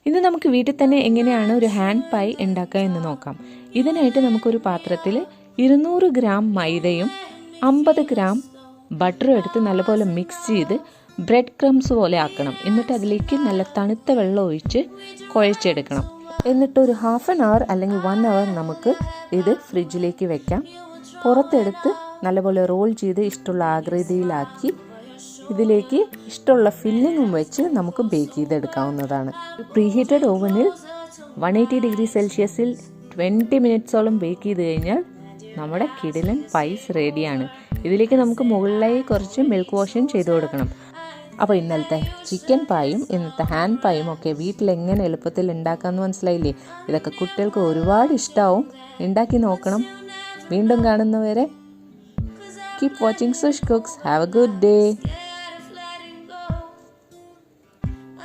ഇന്ന് നമുക്ക് വീട്ടിൽ തന്നെ എങ്ങനെയാണ് ഒരു ഹാൻഡ് പൈ ഉണ്ടാക്കുക എന്ന് നോക്കാം. ഇതിനായിട്ട് നമുക്കൊരു പാത്രത്തിൽ 200 ഗ്രാം മൈദയും 50 ഗ്രാം ബട്ടറും എടുത്ത് നല്ലപോലെ മിക്സ് ചെയ്ത് ബ്രെഡ് ക്രംസ് പോലെ ആക്കണം. എന്നിട്ട് അതിലേക്ക് നല്ല തണുത്ത വെള്ളം ഒഴിച്ച് കുഴച്ചെടുക്കണം. എന്നിട്ട് ഒരു ഹാഫ് ആൻ അവർ അല്ലെങ്കിൽ 1 അവർ നമുക്ക് ഇത് ഫ്രിഡ്ജിലേക്ക് വെക്കാം. പുറത്തെടുത്ത് നല്ലപോലെ റോൾ ചെയ്ത് ഇഷ്ടമുള്ള ആകൃതിയിലാക്കി ഇതിലേക്ക് ഇഷ്ടമുള്ള ഫില്ലിങ്ങും വെച്ച് നമുക്ക് ബേക്ക് ചെയ്തെടുക്കാവുന്നതാണ്. പ്രീഹീറ്റഡ് ഓവനിൽ 180 ഡിഗ്രി സെൽഷ്യസിൽ 20 മിനിറ്റ്സോളം ബേക്ക് ചെയ്ത് കഴിഞ്ഞാൽ നമ്മുടെ കിടിലൻ പൈസ് റെഡിയാണ്. ഇതിലേക്ക് നമുക്ക് മുകളിലായി കുറച്ച് മിൽക്ക് വാഷും ചെയ്ത് കൊടുക്കണം. അപ്പോൾ ഇന്നലത്തെ ചിക്കൻ പായും ഇന്നത്തെ ഹാൻഡ് പായും ഒക്കെ വീട്ടിൽ എങ്ങനെ എളുപ്പത്തിൽ ഉണ്ടാക്കാമെന്ന് മനസ്സിലായില്ലേ? ഇതൊക്കെ കുട്ടികൾക്ക് ഒരുപാട് ഇഷ്ടമാവും. ഉണ്ടാക്കി നോക്കണം. വീണ്ടും കാണുന്നവരെ keep watching Sush cooks. Have a good day.